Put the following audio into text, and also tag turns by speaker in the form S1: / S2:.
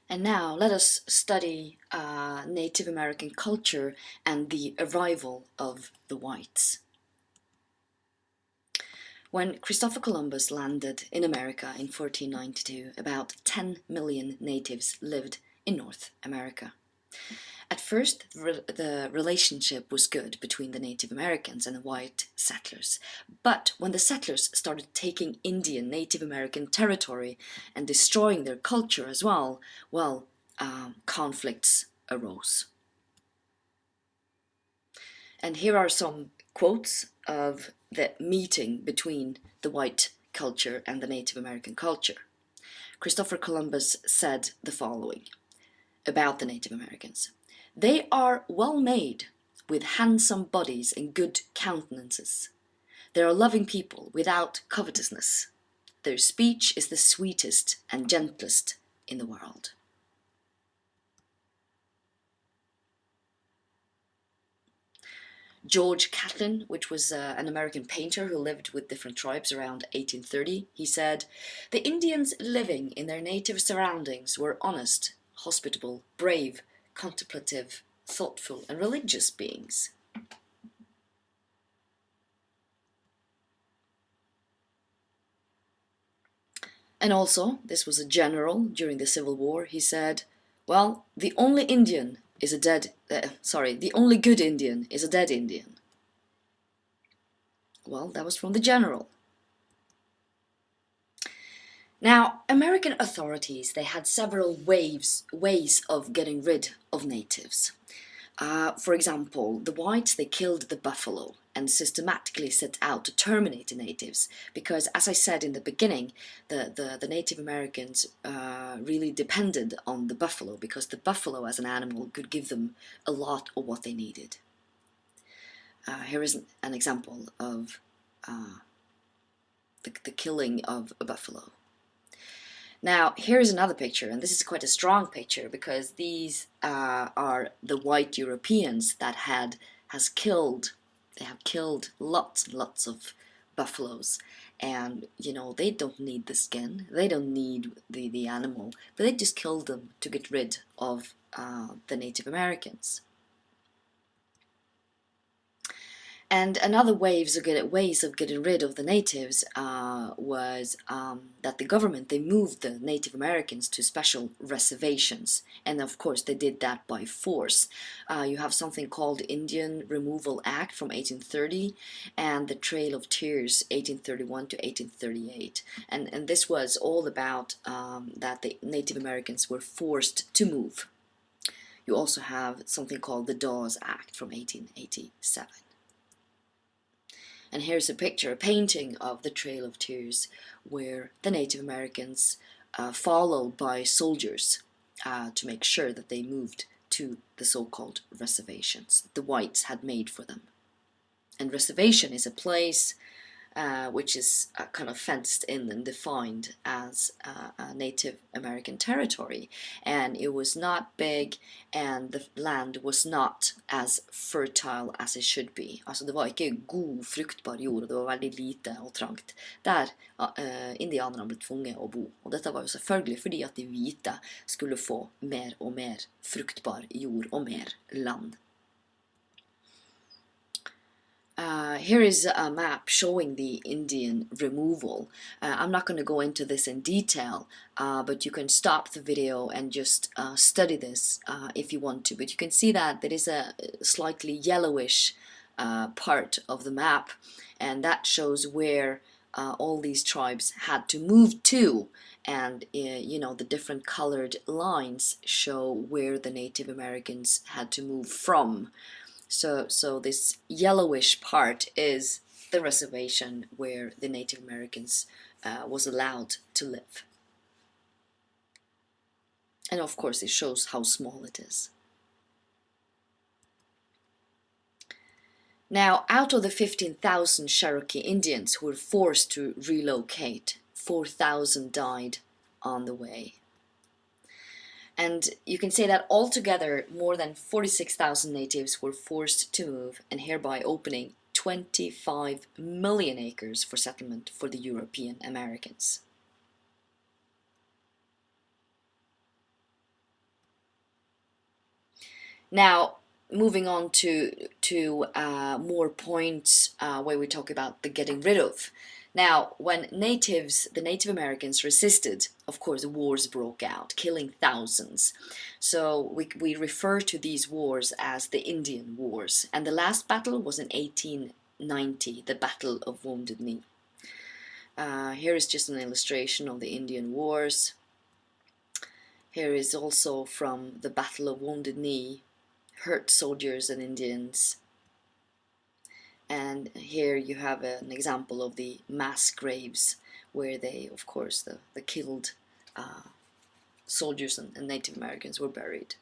S1: And now let us study Native American culture and the arrival of the whites. When Christopher Columbus landed in America in 1492, about 10 million natives lived in North America. At first, the relationship was good between the Native Americans and the white settlers. But when the settlers started taking Indian Native American territory and destroying their culture as well, conflicts arose. And here are some quotes of the meeting between the white culture and the Native American culture. Christopher Columbus said the following about the Native Americans. They are well made, with handsome bodies and good countenances. They are loving people without covetousness. Their speech is the sweetest and gentlest in the world. George Catlin, which was an American painter who lived with different tribes around 1830, he said, "The Indians living in their native surroundings were honest, hospitable, brave, contemplative, thoughtful, and religious beings." And also, this was a general during the Civil War, he said, well, the only good Indian is a dead Indian. Well, that was from the general. Now, American authorities, they had several ways of getting rid of natives. For example, the whites, they killed the buffalo and systematically set out to terminate the natives because, as I said in the beginning, the Native Americans really depended on the buffalo because the buffalo as an animal could give them a lot of what they needed. Here is an example of the killing of a buffalo. Now, here's another picture, and this is quite a strong picture because these are the white Europeans that have killed lots and lots of buffaloes, and you know, they don't need the skin, they don't need the animal, but they just killed them to get rid of the Native Americans. And another ways of getting rid of the natives was that the government, they moved the Native Americans to special reservations, and of course they did that by force. You have something called the Indian Removal Act from 1830 and the Trail of Tears 1831 to 1838, and this was all about that the Native Americans were forced to move. You also have something called the Dawes Act from 1887. And here's a picture, a painting of the Trail of Tears, where the Native Americans, followed by soldiers, to make sure that they moved to the so-called reservations that the whites had made for them. And reservation is a place which is kind of fenced in and defined as a Native American territory, and it was not big and the land was not as fertile as it should be. Altså det var ikke god, fruktbar jord, det var veldig lite og trangt der indianerne ble tvunget å bo. Og dette var jo selvfølgelig fordi at de hvite skulle få mer og mer fruktbar jord og mer land. Here is a map showing the Indian removal. I'm not going to go into this in detail, but you can stop the video and just study this if you want to. But you can see that there is a slightly yellowish part of the map, and that shows where all these tribes had to move to. And you know, the different colored lines show where the Native Americans had to move from. So this yellowish part is the reservation where the Native Americans was allowed to live. And of course it shows how small it is. Now, out of the 15,000 Cherokee Indians who were forced to relocate, 4,000 died on the way. And you can say that altogether more than 46,000 natives were forced to move, and hereby opening 25 million acres for settlement for the European Americans. Now, moving on to more points where we talk about the getting rid of. Now, when the Native Americans resisted, of course, wars broke out, killing thousands. So we refer to these wars as the Indian Wars. And the last battle was in 1890, the Battle of Wounded Knee. Here is just an illustration of the Indian Wars. Here is also from the Battle of Wounded Knee, hurt soldiers and Indians. And here you have an example of the mass graves where they, of course, the killed soldiers and Native Americans were buried.